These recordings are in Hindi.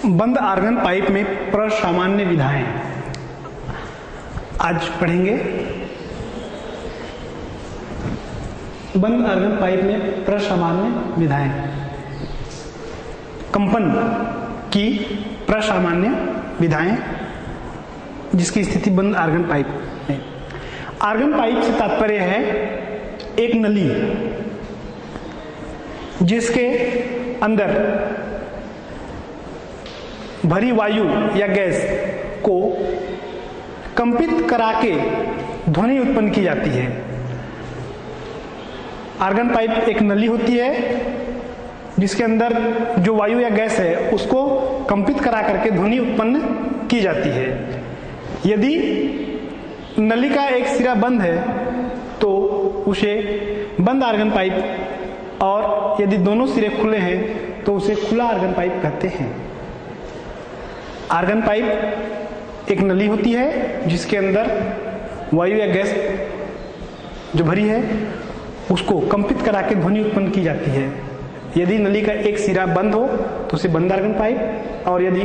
बंद आर्गन पाइप में प्रसामान्य विधाएं आज पढ़ेंगे। बंद आर्गन पाइप में प्रसामान्य विधाएं, कंपन की प्रसामान्य विधाएं जिसकी स्थिति बंद आर्गन पाइप में। आर्गन पाइप से तात्पर्य है एक नली जिसके अंदर भरी वायु या गैस को कंपित करा के ध्वनि उत्पन्न की जाती है। आर्गन पाइप एक नली होती है जिसके अंदर जो वायु या गैस है उसको कंपित करा करके ध्वनि उत्पन्न की जाती है। यदि नली का एक सिरा बंद है तो उसे बंद आर्गन पाइप, और यदि दोनों सिरे खुले हैं तो उसे खुला आर्गन पाइप कहते हैं। आर्गन पाइप एक नली होती है जिसके अंदर वायु या गैस जो भरी है उसको कंपित करा के ध्वनि उत्पन्न की जाती है। यदि नली का एक सिरा बंद हो तो उसे बंद आर्गन पाइप, और यदि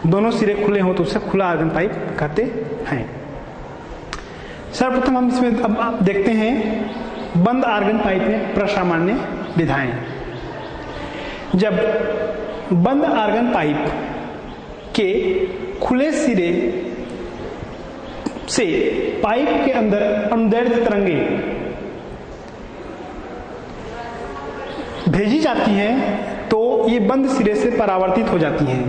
दोनों सिरे खुले हो तो उसे खुला आर्गन पाइप कहते हैं। सर्वप्रथम हम इसमें अब आप देखते हैं बंद आर्गन पाइप में प्रसामान्य विधाएं। जब बंद आर्गन पाइप के खुले सिरे से पाइप के अंदर अनुदैर्ध्य तरंगें भेजी जाती हैं तो ये बंद सिरे से परावर्तित हो जाती हैं।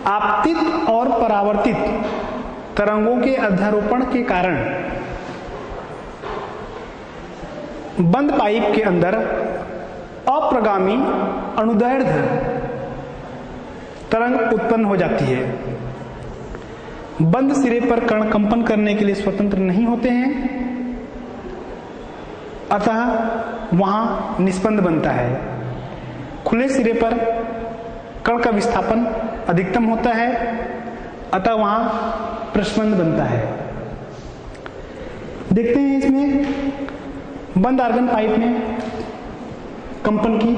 आपतित और परावर्तित तरंगों के अध्यारोपण के कारण बंद पाइप के अंदर अप्रगामी अनुदैर्ध्य तरंग उत्पन्न हो जाती है। बंद सिरे पर कण कंपन करने के लिए स्वतंत्र नहीं होते हैं, अतः वहां निस्पंद बनता है। खुले सिरे पर कण का विस्थापन अधिकतम होता है, अतः वहां प्रस्पंद बनता है। देखते हैं इसमें बंद आर्गन पाइप में कंपन की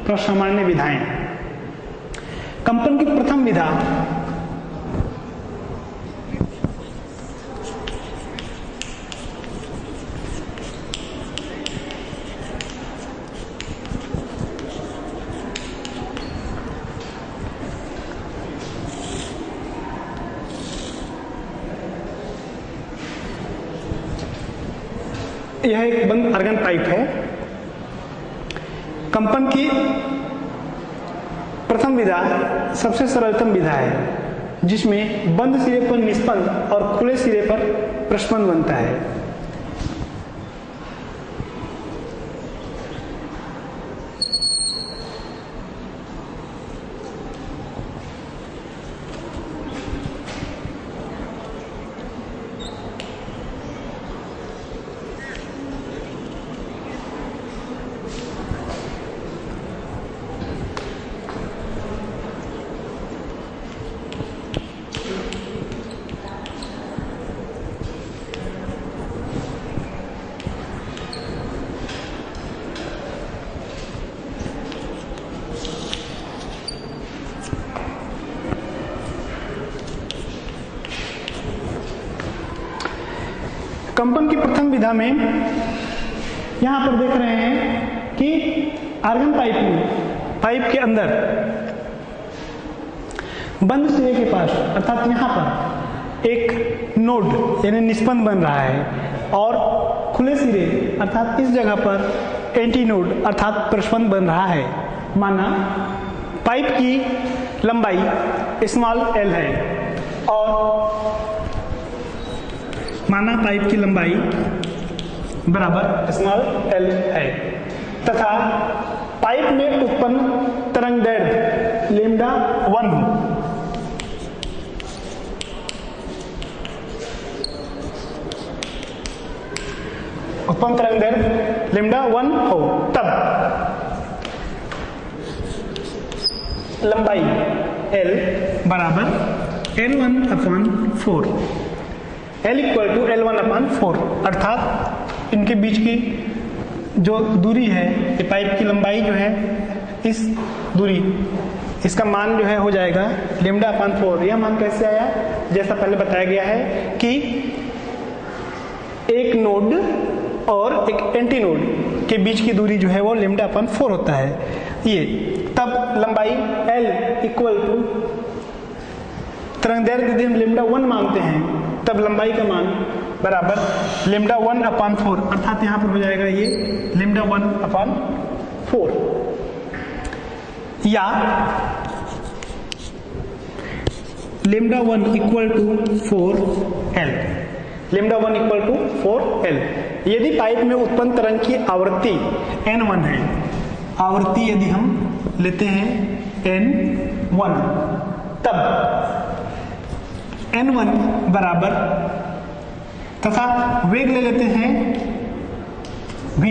प्रसामान्य विधाएं। कंपन की प्रथम विधा यह एक बंद आर्गन पाइप है। कंपन की प्रथम विधा सबसे सरलतम विधा है जिसमें बंद सिरे पर निस्पंद और खुले सिरे पर प्रस्पंद बनता है। कंपन की प्रथम विधा में यहां पर देख रहे हैं कि आर्गन पाइप में पाइप के अंदर बंद सिरे के पास अर्थात यहां पर एक नोड यानी निस्पंद बन रहा है, और खुले सिरे अर्थात इस जगह पर एंटी नोड अर्थात प्रस्पंद बन रहा है। माना पाइप की लंबाई स्मॉल एल है और माना पाइप की लंबाई बराबर स्मॉल एल है तथा पाइप में उत्पन्न तरंगदैर्ध्य लैम्डा 1 हो। उत्पन्न तरंगदैर्ध्य लैम्डा 1 हो, तब लंबाई L बराबर L1/4 L equal to L1/4 अर्थात इनके बीच की जो दूरी है, ये पाइप की लंबाई जो है इस दूरी इसका मान जो है हो जाएगा λ/4। यह मान कैसे आया? जैसा पहले बताया गया है कि एक नोड और एक एंटी नोड के बीच की दूरी जो है वो λ/4 होता है। ये तब लंबाई L इक्वल टू तरंगदैर्घ्य यदि हम λ1 मानते हैं तब लंबाई का मान बराबर λ1/4, अर्थात यहाँ पर हो जाएगा ये λ1/4 या λ1 equal to 4L। λ1 equal to 4L। यदि पाइप में उत्पन्न तरंग की आवृत्ति N1 है, आवृत्ति यदि हम लेते हैं N1, तब N1 बराबर तथा वेग ले लेते हैं V,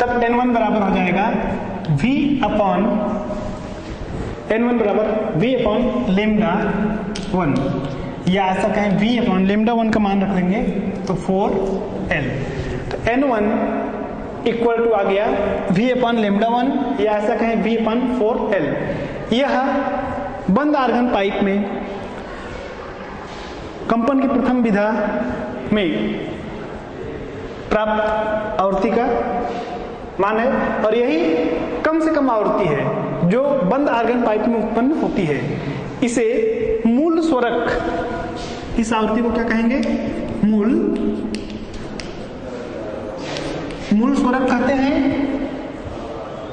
तब N1 बराबर हो जाएगा N1 बराबर V/λ1, या ऐसा कहें V/λ1 का मान रख लेंगे तो 4L। तो N1 इक्वल टू आ गया V/λ1 या ऐसा कहें V/4L। यह बंद आर्गन पाइप में कंपन की प्रथम विधा में प्राप्त आवृत्ति का मान है और यही कम से कम आवृत्ति है जो बंद आर्गन पाइप में उत्पन्न होती है। इसे मूल स्वरक, इस आवृत्ति को क्या कहेंगे? मूल स्वरक कहते हैं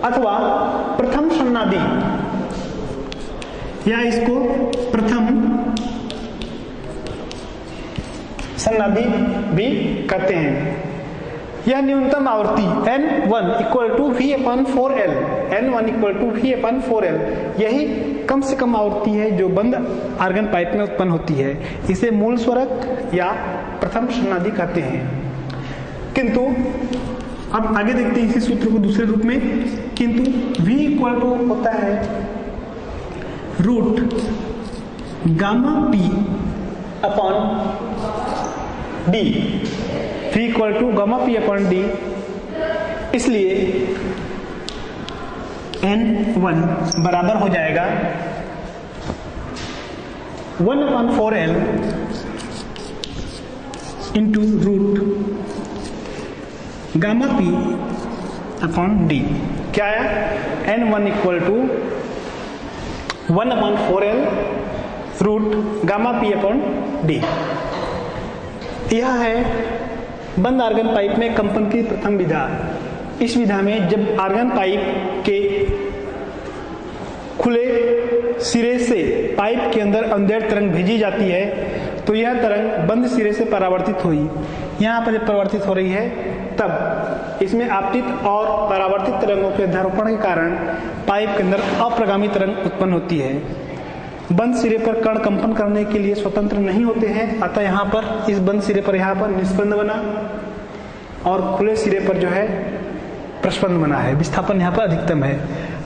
अथवा प्रथम सन्नादी, या इसको प्रथम सन्नादी भी कहते हैं। यह न्यूनतम आवृत्ति N1 equal to V/4L, N1 equal to V/4L, यही कम से कम आवृत्ति है जो बंद आर्गन पाइप में उत्पन्न होती है। इसे मूल स्वरक या प्रथम सन्नादी कहते हैं। किंतु अब आगे देखते हैं इसी सूत्र को दूसरे रूप में। किंतु V इक्वल टू होता है root gamma P upon D, V equal to gamma P upon D। इसलिए N1 बराबर हो जाएगा 1/4L into root gamma P upon D। क्या है? N1 equal to 1/4L root gamma P upon D। यह है बंद आर्गन पाइप में कंपन की प्रथम विधा। इस विधा में जब आर्गन पाइप के खुले सिरे से पाइप के अंदर अंधेर तरंग भेजी जाती है तो यह तरंग बंद सिरे से परावर्तित हुई, यहाँ पर जब परावर्तित हो रही है तब इसमें आपतित और परावर्तित तरंगों के ध्रुवण के कारण पाइप के अंदर अप्रगामी तरंग उत्पन्न होती है। बंद सिरे पर कण कंपन करने के लिए स्वतंत्र नहीं होते हैं, अतः यहाँ पर इस बंद सिरे पर यहाँ पर निस्पंद बना और खुले सिरे पर जो है प्रस्पंद बना है। विस्थापन यहाँ पर अधिकतम है।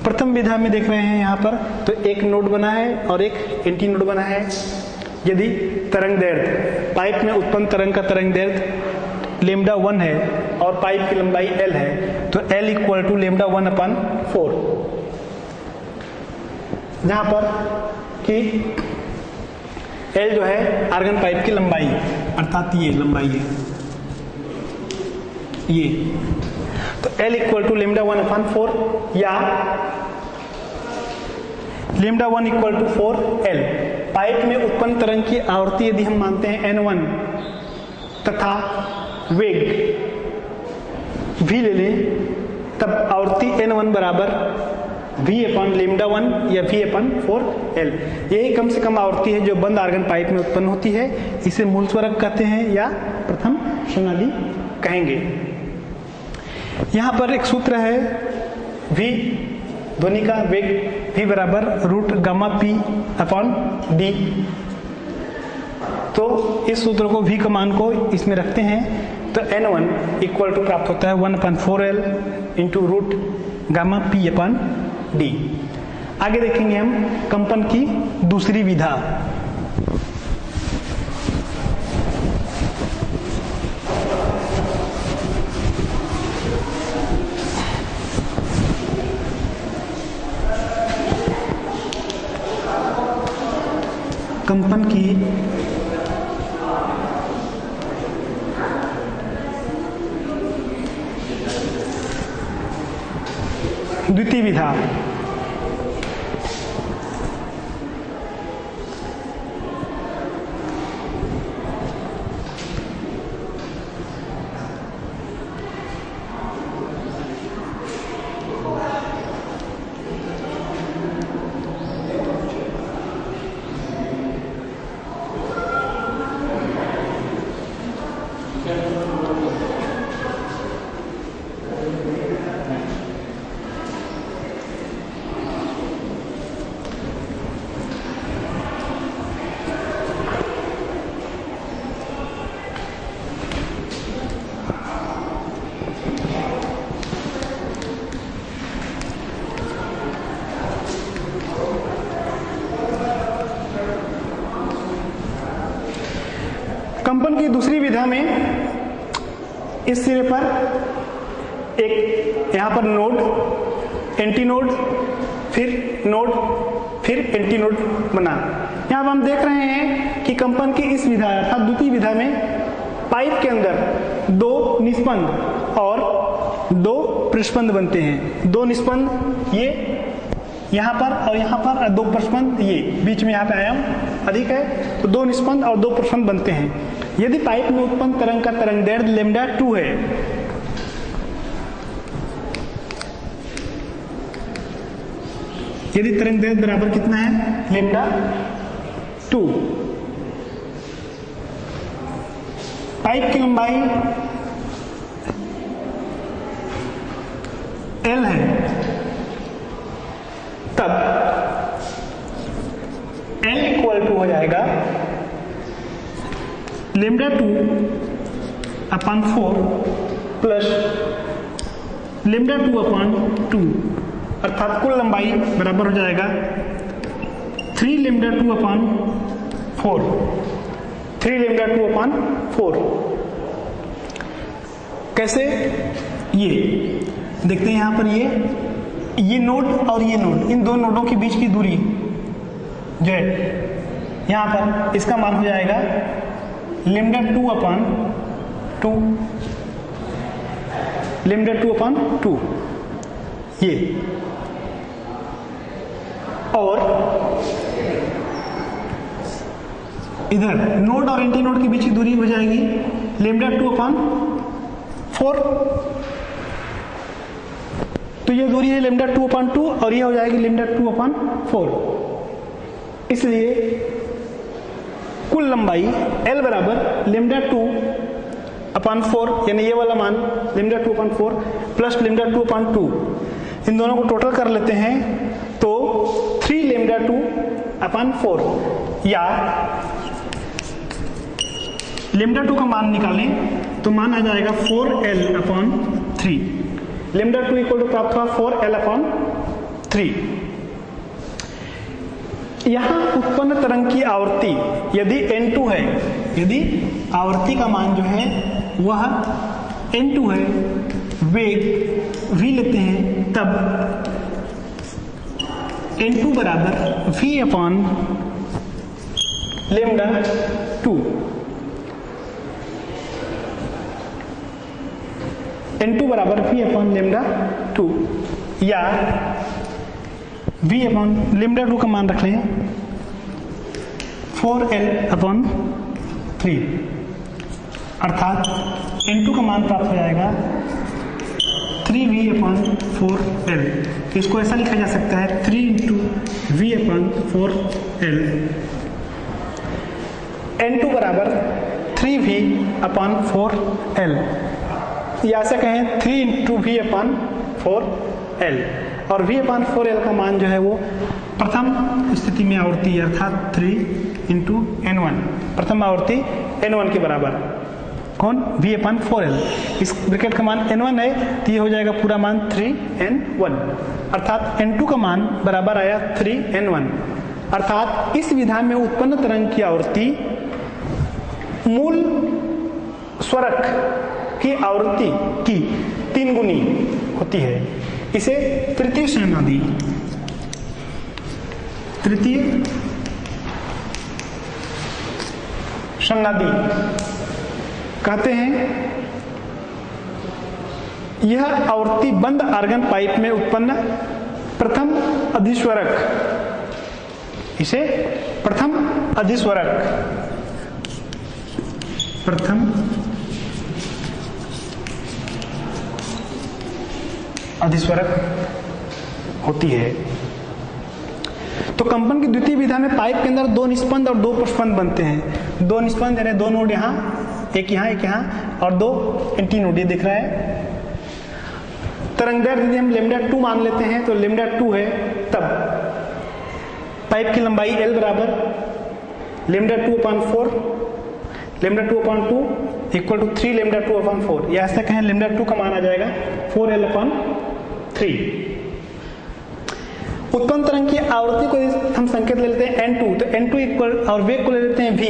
प्रथम विधा में देख रहे हैं यहाँ पर तो एक नोड बना है और एक एंटी नोड बना है। यदि तरंगदैर्घ्य पाइप में उत्पन्न तरंग का तरंगदैर्घ्य λ1 है और पाइप की लंबाई L है तो L इक्वल टू λ1/4, जहां पर कि L जो है आर्गन पाइप की लंबाई, अर्थात ये लंबाई है ये, तो L इक्वल टू λ1/4 या λ1 इक्वल टू 4L। पाइप में उत्पन्न तरंग की आवृत्ति यदि हम मानते हैं N1 तथा वेग V ले लें तब आवृत्ति N1 बराबर V/λ1 या V/4L। यही कम से कम आवृत्ति है जो बंद आर्गन पाइप में उत्पन्न होती है। इसे मूल स्वरक कहते हैं या प्रथम सन्नादी कहेंगे। यहाँ पर एक सूत्र है V, ध्वनि का वेग V बराबर root gamma P upon D। तो इस सूत्र को V का मान को इसमें रखते हैं तो N1 इक्वल टू प्राप्त होता है 1/4L into root gamma P upon D। आगे देखेंगे हम कंपन की दूसरी विधा। कंपन की द्वितीय विधा। कंपन की दूसरी विधा में इस सिरे पर एक यहां पर नोड, एंटी नोड, फिर नोड, फिर एंटी नोड बना। यहां पर हम देख रहे हैं कि कंपन की इस विधा अर्थात द्वितीय विधा में पाइप के अंदर दो निस्पंद और दो प्रस्पंद बनते हैं। दो निस्पंद ये यहाँ पर और यहाँ पर, दो प्रस्पंद ये बीच में, यहाँ पे आयाम अधिक है तो दो निस्पंद और दो प्रस्पंद बनते हैं। यदि पाइप में उत्पन्न तरंग का तरंगदैर्घ्य लैम्डा 2 है, यदि तरंगदैर्घ्य बराबर कितना है, लैम्डा 2, पाइप की लंबाई L है, तब L इक्वल टू हो जाएगा लैम्डा 2/4 प्लस लैम्डा 2/2, अर्थात कुल लंबाई बराबर हो जाएगा 3 लैम्डा 2/4, 3 लैम्डा 2/4। कैसे, ये देखते हैं यहां पर ये नोड और ये नोड, इन दो नोडों के बीच की दूरी जो है यहां पर, इसका मान हो जाएगा लैम्डा 2/2, लैम्डा 2/2 ये, और इधर नोड और एंटी नोड के बीच की दूरी हो जाएगी लैम्डा 2/4, तो ये दूरी है लैम्डा 2/2 और ये हो जाएगी लैम्डा 2/4। इसलिए कुल लंबाई L बराबर लैम्डा 2/4, यानी ये वाला मान लैम्डा 2/4 प्लस लैम्डा 2/2, इन दोनों को टोटल कर लेते हैं तो 3 लैम्डा 2/4, या लैम्डा 2 का मान निकालें तो मान आ जाएगा 4L/3। लैम्डा 2 इक्वल टू प्राप्त हुआ 4L/3। यहां उत्पन्न तरंग की आवर्ती यदि N2 है, यदि आवर्ती का मान जो है वह N2 है, वेग v लेते हैं, तब N2 बराबर v/λ 2, N2 बराबर v/λ 2, या v/λ 2 का मान रख लें 4L/3, अर्थात N2 का मान प्राप्त हो जाएगा 3v/4L। इसको ऐसा लिखा जा सकता है 3 × v/4L। N2 बराबर 3v/4L, या ऐसे कहें 3 × v/4L, और v/4L का मान जो है वो प्रथम स्थिति में आवर्ती है, अर्थात 3 × N1, प्रथम आवर्ती N1 के बराबर। कौन, v/4L, इस ब्रैकेट का मान N1 है तो ये हो जाएगा पूरा मान 3N1, अर्थात N2 का मान बराबर आया 3N1। अर्थात इस विधान में उत्पन्न तरंग की आवर्ती मूल स्वरक की आवृत्ति की 3 गुनी होती है। इसे तृतीय सहनादी, तृतीय सन्नादि कहते हैं यह आवर्ती बंद आर्गन पाइप में उत्पन्न प्रथम अधिस्वरक, इसे प्रथम अधिस्वरक होती है। तो कंपन की द्वितीय विधा में पाइप के अंदर दो निष्पंद और दो प्रस्पंद बनते हैं। दो निष्पंद यानी दो नोड यहाँ, एक यहाँ और दो एंटी नोड, ये दिख रहा है। तरंगदैर्घ्य यदि हम λ2 मान लेते हैं तो λ2 है, तब पाइप की लंबाई L बराबर λ2/4, λ2/2 इक्वल टू 3 λ2/4, या ऐसा कहें λ2 का मान आ जाएगा 4L/3। उत्पन्न तरंग की आवृत्ति को हम संकेत ले लेते हैं n2, तो n2 इक्वल और वेग को ले लेते हैं v,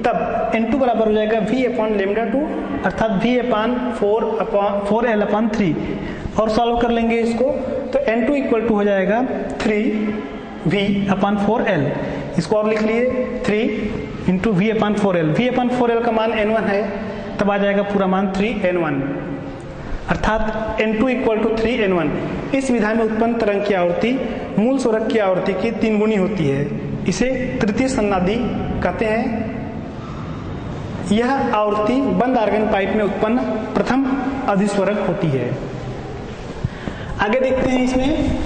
तब n2 बराबर हो जाएगा v/λ2 अर्थात v/4L/3, और सॉल्व कर लेंगे इसको तो n2 इक्वल टू हो जाएगा 3v/4L। इसको और लिख लिए 3 × v/4L। v/4L का मान n1 है, तब आ जाएगा पूरा मान 3n1 अर्थात n2 इक्वल टू 3n1। इस विधा में उत्पन्न तरंग की आवृत्ति मूल स्वर्ग की आवृत्ति की 3 गुनी होती है। इसे तृतीय सन्नादि कहते हैं। यह आवृत्ति बंद आर्गन पाइप में उत्पन्न प्रथम अधिस्वरक होती है। आगे देखते हैं इसमें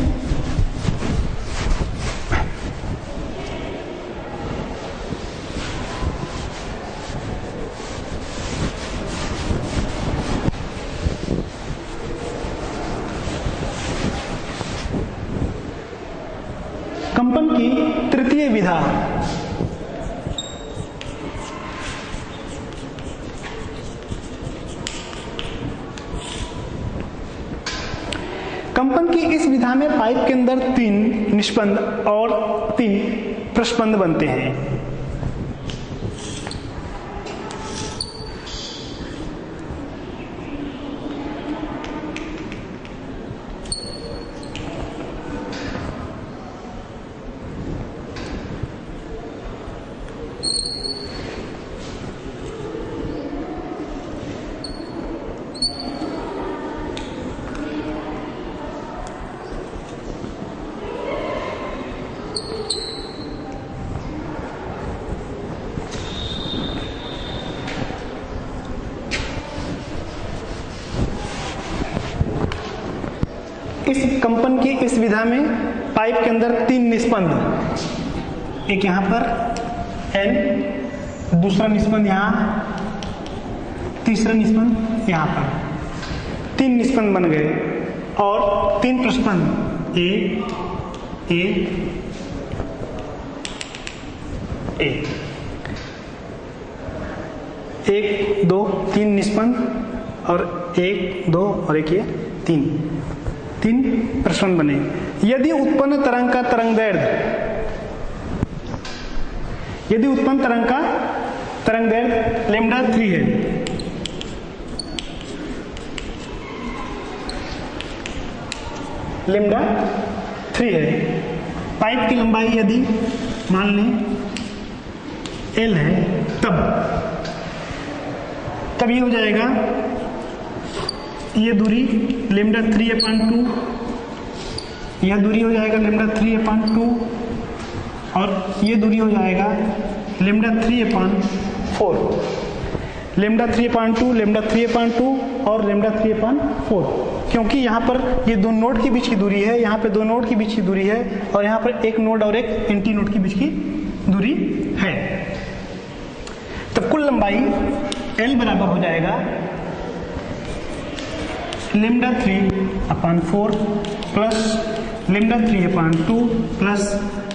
कंपन की तृतीय विधा। कंपन की इस विधा में पाइप के अंदर 3 निष्पंद और 3 प्रस्पंद बनते हैं। इस कंपन की इस विधा में पाइप के अंदर 3 निष्पंद, एक यहां पर N, दूसरा निष्पंद यहां, तीसरा निष्पंद यहां पर, 3 निष्पंद बन गए और 3 प्रस्पंद A, एक 2 3 निष्पंद और 1 2 और एक ये 3 प्रस्पंद बने। यदि उत्पन्न तरंग का तरंगदैर्घ्य λ3 है, λ3 है, पाइप की लंबाई यदि मान लें L है, तब ये हो जाएगा, ये दूरी λ3/2, यह दूरी हो जाएगा λ3/2 और ये दूरी हो जाएगा λ3/4, λ3/2, λ3/2 और λ3/4, क्योंकि यहाँ पर ये 2 नोड के बीच की दूरी है, यहाँ पे 2 नोड के बीच की दूरी है और यहाँ पर एक नोड और एक एंटी नोड के बीच की दूरी है। तो कुल लंबाई L बराबर हो जाएगा λ3/4 प्लस λ3/2 प्लस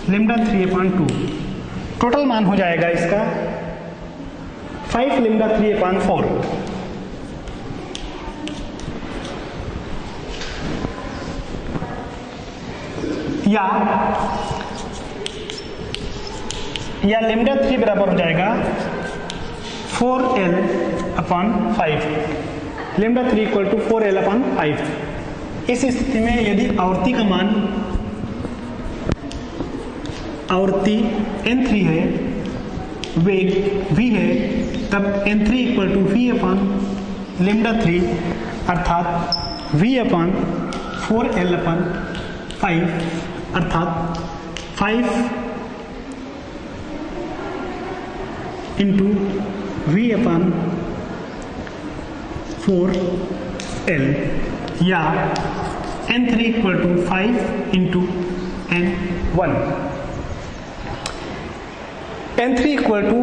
λ3/2, टोटल मान हो जाएगा इसका 5 λ3/4। या λ3 बराबर हो जाएगा 4L/5, λ3 इक्वल टू 4L/5। इस स्थिति में यदि आवृत्ति का मान, आवृत्ति N3 है वेग v है, तब n3 equal to v upon lambda 3 अर्थात v अपॉन 4l अपॉन 5 अर्थात 5 इंटू v अपॉन 4l या n3 equal to 5 into n1। n3 equal to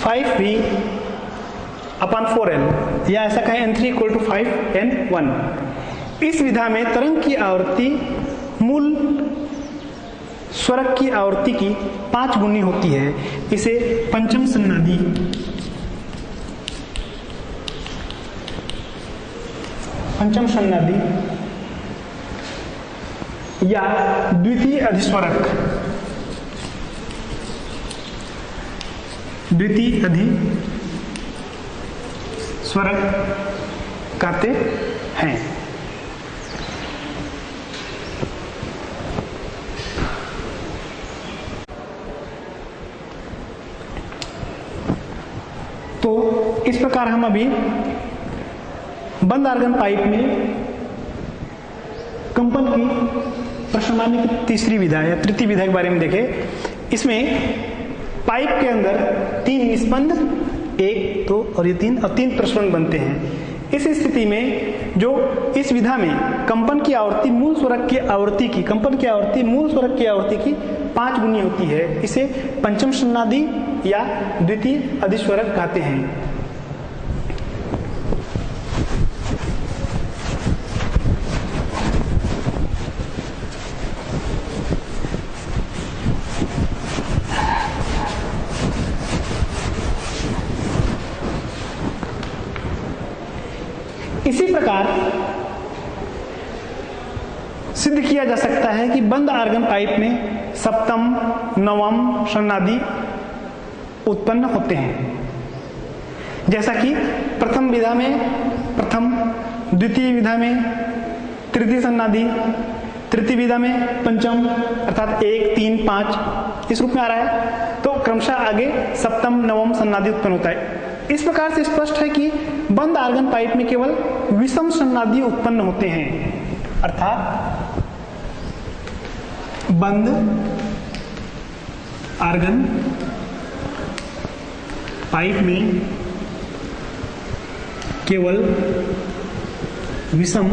5v upon 4l या ऐसा कहें n3 इक्वल टू 5n1। इस विधा में तरंग की आवृत्ति मूल स्वरक की आवृत्ति की 5 गुनी होती है। इसे पंचम सन्नादी या द्वितीय अधिस्वरक कहते हैं। तो इस प्रकार हम अभी बंद आर्गन पाइप में कंपन की प्रशमानी की तीसरी विधा या तृतीय विधा के बारे में देखें। इसमें पाइप के अंदर 3 निस्पंद, 1, 2 और ये 3 प्रसरण बनते हैं। इस स्थिति में जो इस विधा में कंपन की आवृत्ति मूल स्वरक की आवृत्ति की 5 गुनी होती है। इसे पंचम सन्नादी या द्वितीय अधिस्वरक कहते हैं। इसी प्रकार सिद्ध किया जा सकता है कि बंद आर्गन पाइप में सप्तम, नवम सन्नादी उत्पन्न होते हैं। जैसा कि प्रथम विधा में प्रथम, द्वितीय विधा में तृतीय सन्नादी, तृतीय विधा में पंचम अर्थात 1, 3, 5 इस रूप में आ रहा है। तो क्रमशः आगे सप्तम, नवम सन्नादी उत्पन्न होता है। इस प्रकार से स्पष्ट है कि बंद आर्गन पाइप में केवल विषम सन्नादी उत्पन्न होते हैं, अर्थात बंद आर्गन पाइप में केवल विषम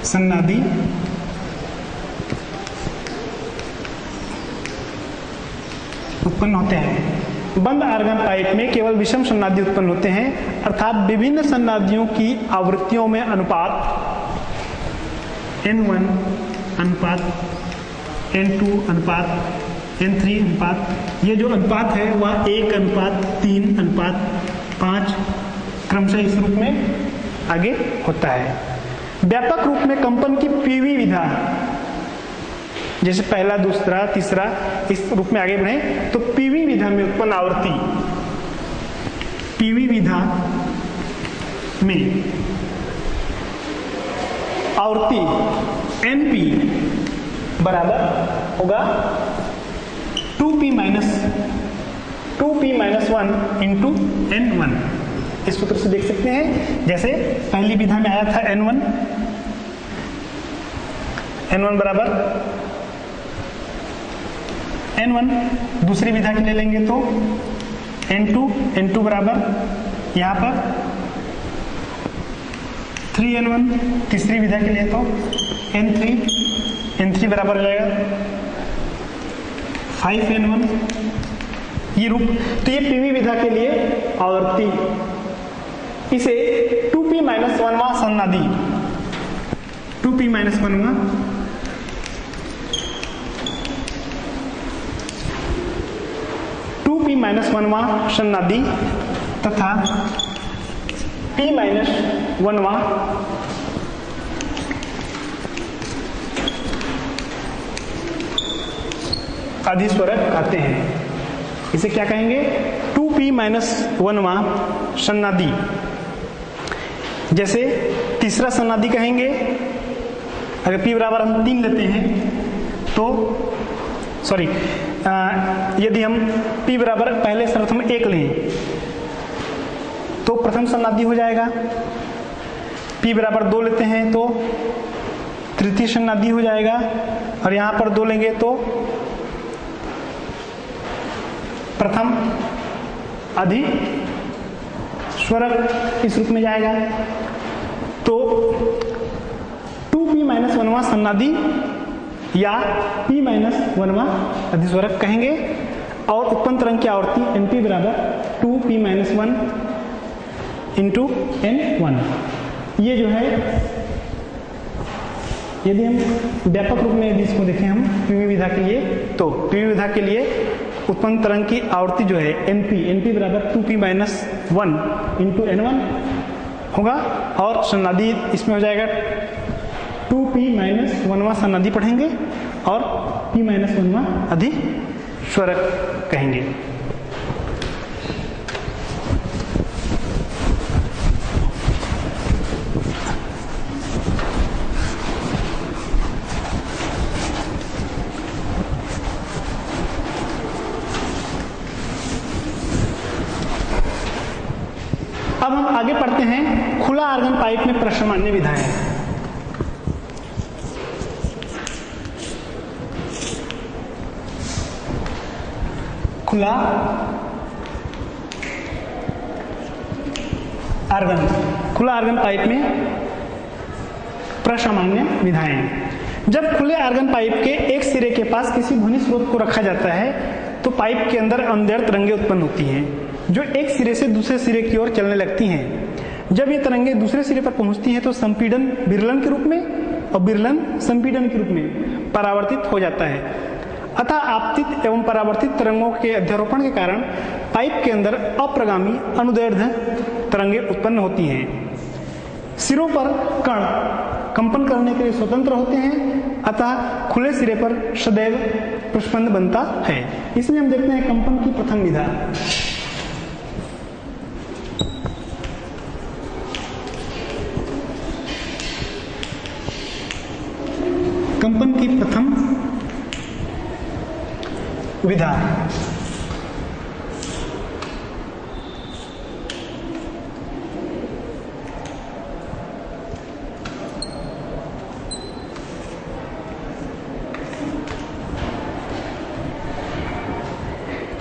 सन्नादी उत्पन्न होते हैं। बंद आर्गन पाइप में केवल विषम सन्नादी उत्पन्न होते हैं, अर्थात विभिन्न सन्नादियों की आवृत्तियों में अनुपात n1 अनुपात n2 अनुपात n3 अनुपात, ये जो अनुपात है वह 1 अनुपात 3 अनुपात 5 क्रमशः इस रूप में आगे होता है। व्यापक रूप में कंपन की पीवी विधा, जैसे पहला, दूसरा, तीसरा इस रूप में आगे बढ़े तो पीवी विधा में उत्पन्न आवृत्ति, पीवी विधा में आवृत्ति NP बराबर होगा 2p माइनस 1 इंटू n1। इस सूत्र से देख सकते हैं, जैसे पहली विधा में आया था n1 बराबर n1, दूसरी विधा के लिए लेंगे तो n2 बराबर यहाँ पर 3n1, तीसरी विधा के लिए तो n3 बराबर हो जाएगा 5n1, ये रूप। तो ये पीवी विधा के लिए आवृत्ति, इसे 2p माइनस 1वां सन्नादी, 2p माइनस 1वां सन्नादी तथा p माइनस 1वां अधिस्वरक कहते हैं। इसे क्या कहेंगे? 2p minus 1वां सन्नादी। जैसे तीसरा सन्नादी कहेंगे, अगर p बराबर हम 3 लेते हैं तो सॉरी, यदि हम P बराबर पहले शर्त हम 1 लें तो प्रथम सन्नादी हो जाएगा। P बराबर 2 लेते हैं तो तृतीय सन्नादी हो जाएगा, और यहां पर 2 लेंगे तो प्रथम अधिस्वरक इस रूप में जाएगा। तो 2P - 1वां सन्नादी या P - 1वां अधिस्वरक कहेंगे, और उत्पन्न तरंग की आवर्ती NP बराबर 2P - 1 इंटू N1। ये जो है, यदि हम व्यापक रूप में यदि इसको देखें हम पीवी विधा के लिए, तो पीवी विधा के लिए उत्पन्न तरंग की आवर्ती जो है NP बराबर 2P - 1 इंटू N1 होगा, और सन्नादी इसमें हो जाएगा 2P - 1वां सन्नादी पढ़ेंगे और P - 1वां अधिस्वरक कहेंगे। अब हम आगे पढ़ते हैं खुला आर्गन पाइप में प्रश्नमान्य विधाएं। खुला आर्गन पाइप में प्रसामान्य विधाएं। जब खुले आर्गन पाइप के एक सिरे के पास किसी ध्वनि स्रोत को रखा जाता है तो पाइप के अंदर अंधेर तरंगें उत्पन्न होती हैं जो एक सिरे से दूसरे सिरे की ओर चलने लगती हैं। जब ये तरंगें दूसरे सिरे पर पहुंचती हैं तो संपीड़न विरलन के रूप में और विरलन संपीड़न के रूप में परावर्तित हो जाता है। अतः आपतित एवं परावर्तित तरंगों के अध्यारोपण के कारण पाइप के अंदर अप्रगामी अनुदैर्ध्य तरंगें उत्पन्न होती हैं। सिरों पर कण कंपन करने के लिए स्वतंत्र होते हैं, अतः खुले सिरे पर सदैव प्रस्पंद बनता है। इसलिए हम देखते हैं कंपन की प्रथम विधा। कंपन की प्रथम विधा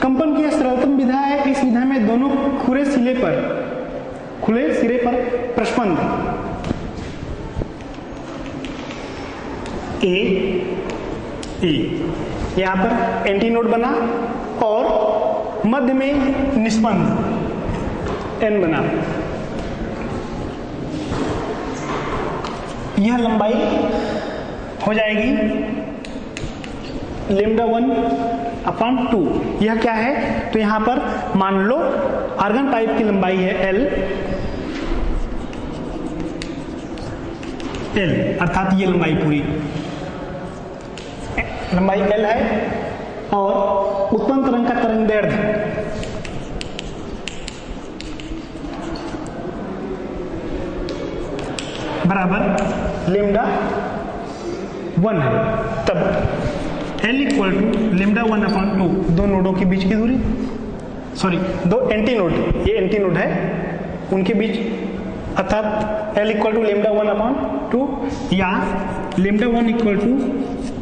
कंपन की सरलतम विधा है। इस विधा में दोनों खुले सिरे पर प्रस्पंद ए यहां पर एंटीनोड बना और मध्य में निस्पंद एन बना। यह लंबाई हो जाएगी λ1/2। यह क्या है, तो यहां पर मान लो आर्गन पाइप की लंबाई है L, अर्थात ये लंबाई पूरी लंबाई L है, और उत्पन्न तरंग का तरंगदैर्ध्य बराबर λ1 है। तब L = λ1/2, दो नोडों के बीच की दूरी, सॉरी दो एंटीनोड, ये एंटीनोड है उनके बीच, अर्थात L = λ1/2 या λ1 =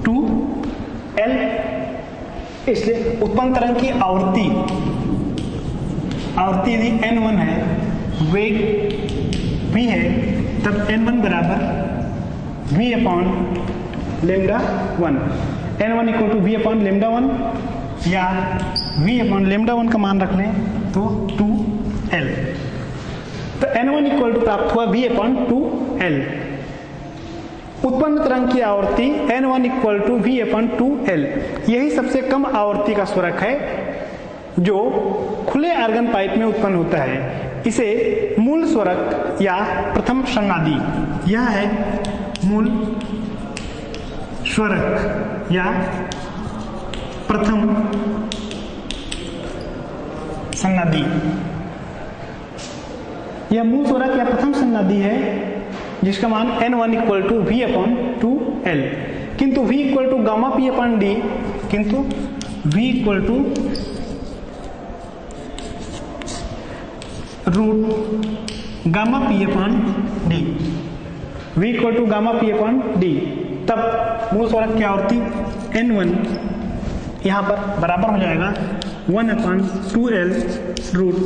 2L। इसलिए उत्पन्न तरंग की आवृत्ति यदि n1 है, वेग v है, तब n1 बराबर v/λ1, n1 = v/λ1 या v/λ1 का मान रख लें तो 2L। तो n1 = प्राप्त हुआ v/2L। उत्पन्न तरंग की आवर्ती n1 = v/2L। यही सबसे कम आवर्ती का स्वरक है जो खुले आर्गन पाइप में उत्पन्न होता है। इसे मूल स्वरक या प्रथम सन्नादी, यह है मूल स्वरक या प्रथम सन्नादी। यह मूल स्वरक या प्रथम सन्नादी है जिसका मान n1 = v/2L। किंतु v = γ p/d किंतु v equal to root gamma P upon D, v equal to gamma P upon D. तब मूल स्वरक की आवर्ती n1 यहाँ पर बराबर हो जाएगा 1/2l root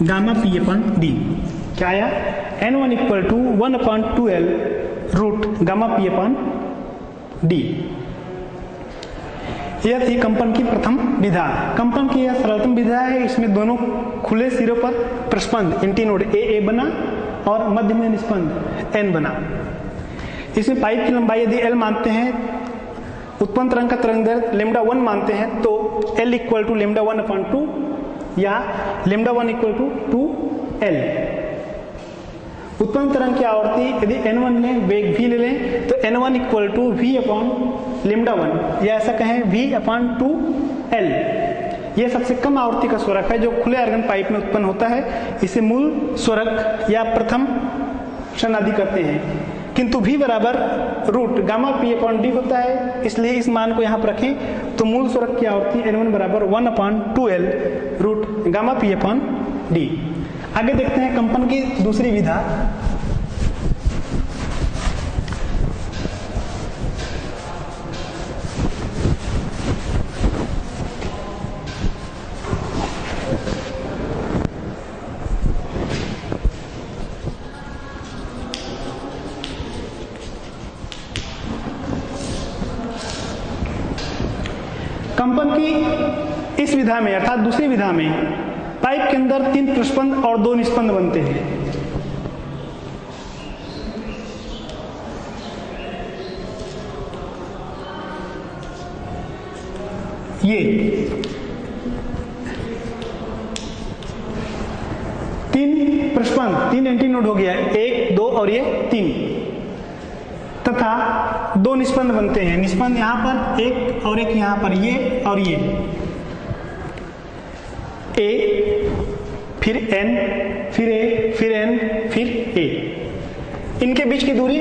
gamma P upon D. क्या आया? n1 equal to 1/2l root gamma P upon D. यह थी कंपन की प्रथम विधा। कंपन की यह सरलतम विधा है। इसमें दोनों खुले सिरों पर प्रस्पंद एंटीनोड ए बना और मध्य में निस्पंद n बना। इसमें पाइप की लंबाई यदि l मानते हैं, उत्पन्न तरंग का तरंग दैर्ध्य लैम्डा 1 मानते हैं, तो l इक्वल टू लैम्डा 1/2 या लैम्डा 1 इक्वल टू 2l। उत्पन्न तरंग की आवर्ती यदि n1 लें, वेग v ले लें, तो n1 equal to v upon lambda 1 या ऐसा कहें v अपॉन 2l। यह सबसे कम आवर्ती का स्वरक है जो खुले आर्गन पाइप में उत्पन्न होता है। इसे मूल स्वरक या प्रथम क्षण आदि कहते हैं। किंतु v बराबर root gamma P upon D होता है, इसलिए इस मान को यहाँ पर रखें तो मूल स्वरक की आवर्ती n1 बराबर 1/2l root gamma P upon D. आगे देखते हैं कंपन की दूसरी विधा। कंपन की इस विधा में अर्थात दूसरी विधा में पाइप के अंदर 3 प्रस्पंद और 2 निस्पंद बनते हैं। ये 3 प्रस्पंद, 3 एंटीनोड हो गया, 1, 2 और ये 3, तथा 2 निस्पंद बनते हैं। निस्पंद यहां पर एक और एक यहां पर, ये और ये, ए फिर n फिर a फिर n फिर a। इनके बीच की दूरी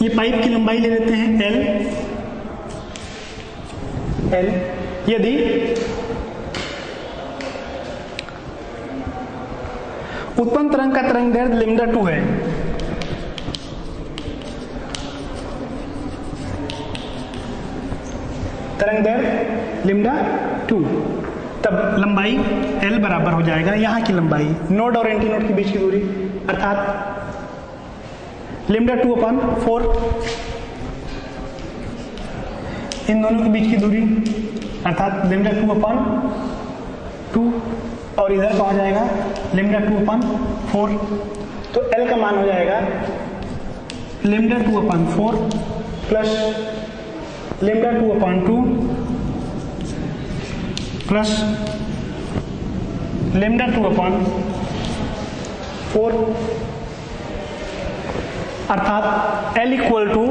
ये पाइप की लंबाई ले लेते हैं l। यदि उत्पन्न तरंग का तरंग दैर्ध्य लैम्डा 2 है, तरंग दैर्ध्य लैम्डा 2, तब लंबाई l बराबर हो जाएगा यहाँ की लंबाई नोड और एंटीनोड के बीच की दूरी अर्थात लैम्डा 2/4, इन दोनों के बीच की दूरी अर्थात लैम्डा 2/2 और इधर का हो जाएगा लैम्डा 2/4। तो l का मान हो जाएगा lambda 2/4 plus lambda 2/2 plus lambda 2/4 अर्थात l equal to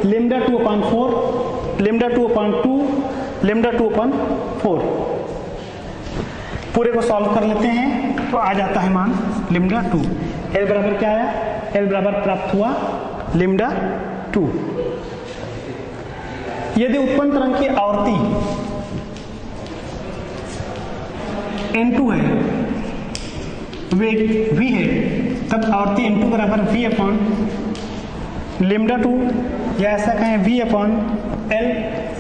lambda 2/4 lambda 2/2 lambda 2/4। पूरे को सॉल्व कर लेते हैं तो आ जाता है मान लैम्डा 2। l बराबर क्या आया? l बराबर प्राप्त हुआ लैम्डा 2। यदि उत्पन्न तरंग की आवर्ती n2 है, वेग v है, तब आवर्ती n2 बराबर v अपॉन लैम्डा 2 या ऐसा कहें v अपॉन l।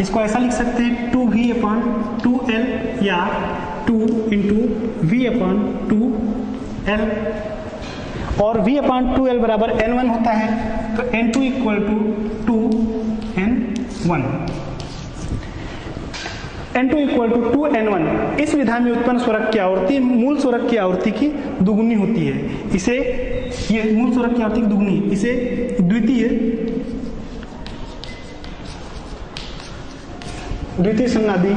इसको ऐसा लिख सकते हैं 2v अपॉन 2l या 2 इंटू v अपॉन 2l, और v अपॉन 2l बराबर n1 होता है, तो n2 equal to 2n1, n2 equal to 2n1। इस विधा में उत्पन्न स्वरक की आवर्ती मूल स्वरक की आवर्ती की दुगुनी होती है। इसे ये मूल स्वरक की आवर्ती की दुगुनी, इसे द्वितीय संनादी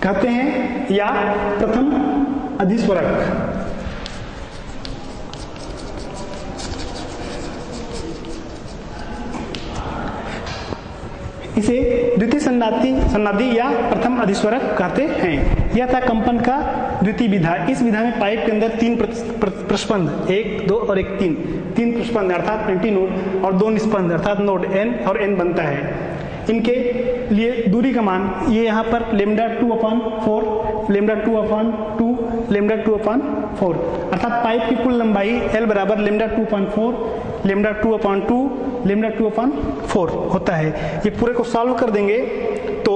कहते हैं या प्रथम अधिस्वरक। इसे द्वितीय सन्नादी या प्रथम अधिस्वरक कहते हैं। यह था कंपन का द्वितीय विधा। इस विधा में पाइप के अंदर 3 प्रस्पंद, 1, 2 और 1, 3 प्रस्पंद अर्थात एंटीनोड और 2 निस्पंद अर्थात नोड N और N बनता है। इनके लिए दूरी का मान ये यहाँ पर λ2/4, λ2/2, λ2/4 अर्थात पाइप की कुल लंबाई L बराबर λ2/4, λ2/2, λ2/4 होता है। ये पूरे को सॉल्व कर देंगे तो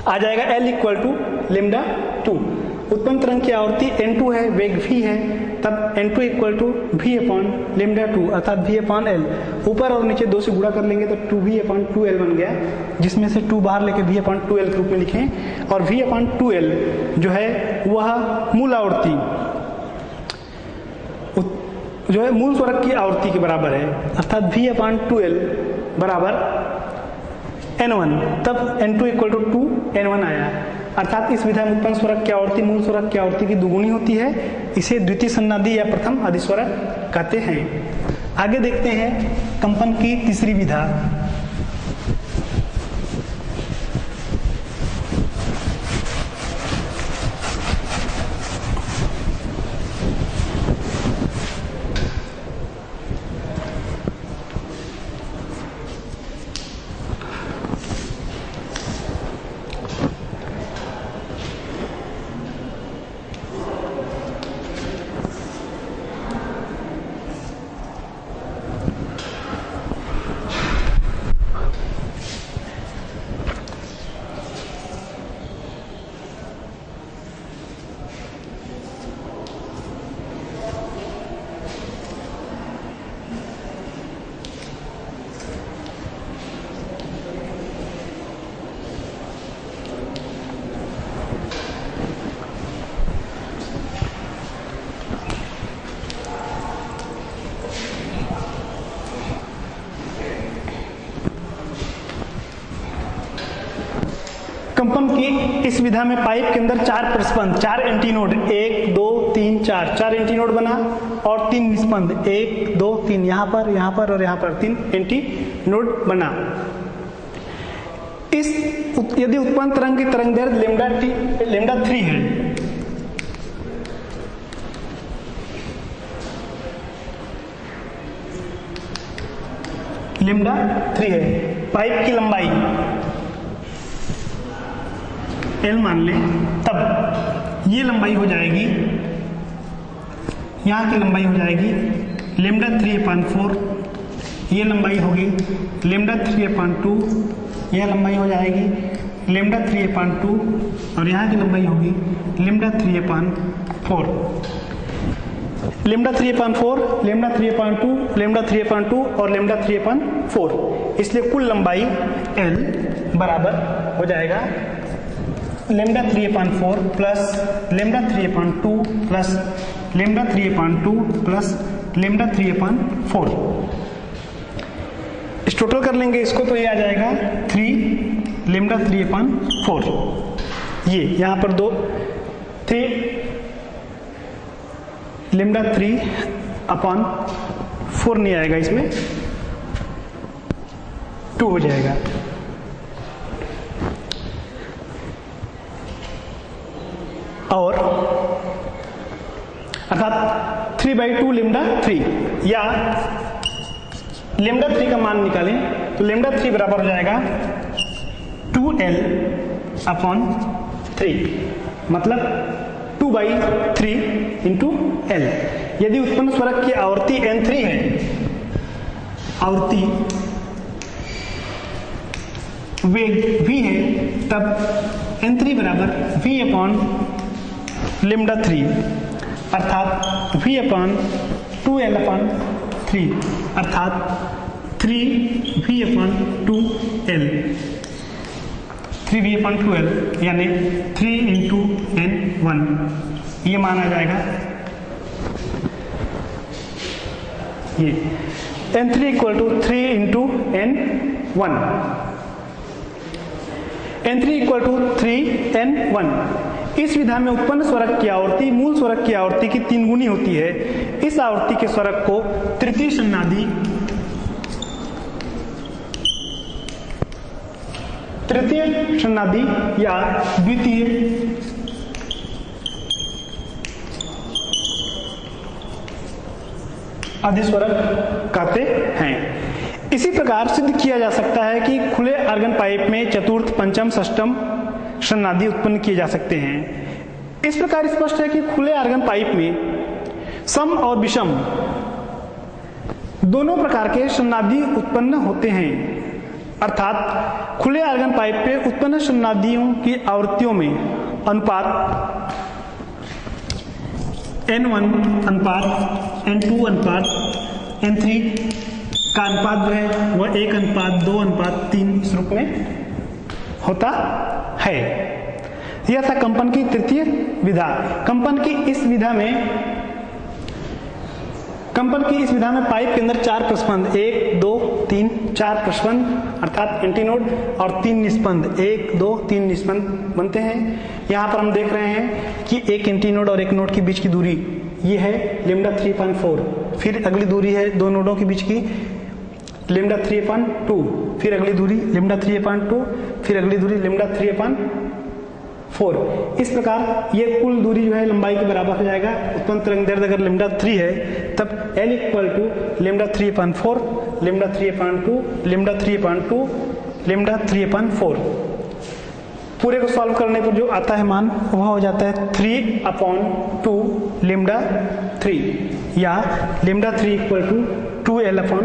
आ जाएगा L इक्वल टू λ2। उत्पन्न तरंग की आवर्ती N2 है, वेग v है, तब N2 इक्वल टू v/λ2 अर्थात v/L। ऊपर और नीचे 2 से गुणा कर लेंगे तो 2v/2L बन गया, जिसमें से 2 बाहर लेके v/2L के रूप में लिखें। और v/2L जो है वह मूल आवर्ती जो है मूल स्वरक की आवर्ती के बराबर है, अर्थात v/2L बराबर N1, तब N2 इक्वल टू 2N1 आया। अर्थात इस विधा में उत्पन्न स्वरक की आवर्ती मूल स्वरक की आवर्ती की दुगुनी होती है। इसे द्वितीय सन्नादी या प्रथम अधिस्वरक कहते हैं। आगे देखते हैं कंपन की तीसरी विधा। कंपन की इस विधा में पाइप के अंदर 4 प्रस्पंद, 4 एंटीनोड 1, 2, 3, 4 एंटीनोड बना और 3 निस्पंद 1, 2, 3 यहाँ पर और यहाँ पर 3 एंटीनोड बना। इस यदि उत्पन्न तरंग की तरंग दैर्ध्य λ3 है, λ3 है, पाइप की लंबाई L मान लें, तब ये लंबाई हो जाएगी, यहाँ की लंबाई हो जाएगी λ3/4, ये लंबाई होगी λ3/2, यह लंबाई हो जाएगी λ3/2 और यहाँ की लंबाई होगी λ3/4, λ3/4, λ3/2, λ3/2 और λ3/4। इसलिए कुल लंबाई L बराबर हो जाएगा λ3/4 प्लस λ3/2 प्लस λ3/2 प्लस λ3/4। इस टोटल कर लेंगे इसको तो ये आ जाएगा 3 λ3/4। ये यहाँ पर 3 λ3/4 नहीं आएगा, इसमें 2 हो जाएगा। और अर्थात 3/2 λ3 या λ3 का मान निकालें तो λ3 बराबर हो जाएगा 2L/3, मतलब 2/3 इंटू L। यदि उत्पन्न स्वरक की आवर्ती N3 है, आवर्ती वेग v है, तब N3 बराबर v/λ3 अर्थात v/2L/3 अर्थात 3v/2L, 3v/2L यानी 3 इंटू N1, ये मान आ जाएगा। ये N3 equal to 3 into N1, N3 equal to 3N1। इस विधा में उत्पन्न स्वरक की आवर्ती मूल स्वरक की आवर्ती की 3 गुनी होती है। इस आवर्ती के स्वरक को तृतीय सन्नादी तृतीय सन्नादी या द्वितीय अधिस्वरक कहते हैं। इसी प्रकार सिद्ध किया जा सकता है कि खुले आर्गन पाइप में चतुर्थ, पंचम, षष्ठम सन्नादी उत्पन्न किए जा सकते हैं। इस प्रकार स्पष्ट है कि खुले आर्गन पाइप में सम और विषम दोनों प्रकार के सन्नादी उत्पन्न होते हैं, अर्थात खुले आर्गन पाइप पे उत्पन्न सन्नादियों की आवृत्तियों में अनुपात N1 अनुपात N2 अनुपात N3 का अनुपात जो है वह 1:2:3 इस रूप में होता है। यह था कंपन की तृतीय विधा। कंपन की इस विधा में पाइप के अंदर 4 प्रस्पंद 1, 2, 3, 4 प्रस्पंद अर्थात एंटीनोड और 3 निस्पंद 1, 2, 3 निस्पंद बनते हैं। यहाँ पर हम देख रहे हैं कि एक एंटीनोड और एक नोड के बीच की दूरी ये है λ3/4, फिर अगली दूरी है दो नोडों के बीच की λ3/2, फिर अगली दूरी λ3/2, फिर अगली दूरी λ3/4। इस प्रकार ये कुल दूरी जो है लंबाई के बराबर हो जाएगा। उत्पन्न तरंग दैर्ध्य अगर λ3 है तब L = λ3/4, λ3/2, λ3/2, λ3/4। पूरे को सॉल्व करने पर जो आता है मान वह हो जाता है 3/2 λ3 या λ3 = 2L/3।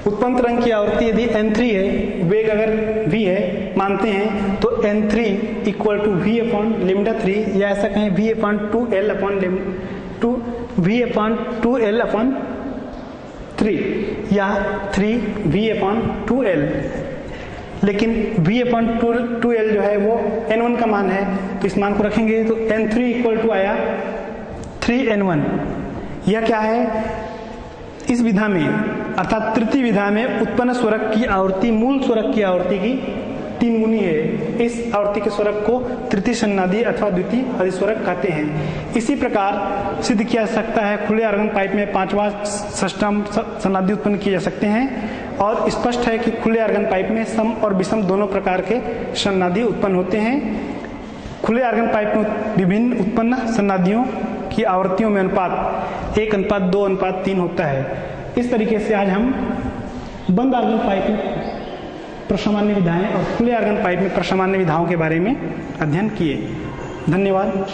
उत्पन्न तरंग की आवृत्ति यदि N3 है, वेग अगर v है मानते हैं तो N3 = v/λ3 या ऐसा कहें v/2L/3 या 3v/2L। लेकिन v/2L जो है वो N1 का मान है तो इस मान को रखेंगे तो N3 = आया 3N1। यह क्या है? इस विधा में अर्थात तृतीय विधा में उत्पन्न स्वरक की आवृत्ति मूल स्वरक की आवृत्ति की 3 गुनी है। इस आवृत्ति के स्वरक को तृतीय सन्नादी अथवा द्वितीय अधिस्वरक कहते हैं। इसी प्रकार सिद्ध किया जा सकता है खुले आर्गन पाइप में 5वां षष्ठम सन्नादी उत्पन्न किए जा सकते हैं। और स्पष्ट है कि खुले आर्गन पाइप में सम और विषम दोनों प्रकार के सन्नादी उत्पन्न होते हैं। खुले आर्गन पाइप में विभिन्न उत्पन्न सन्नादियों की आवृत्तियों में अनुपात 1:2:3 होता है। इस तरीके से आज हम बंद आर्गन पाइप में प्रसामान्य विधाएं और खुले आर्गन पाइप में प्रसामान्य विधाओं के बारे में अध्ययन किए। धन्यवाद।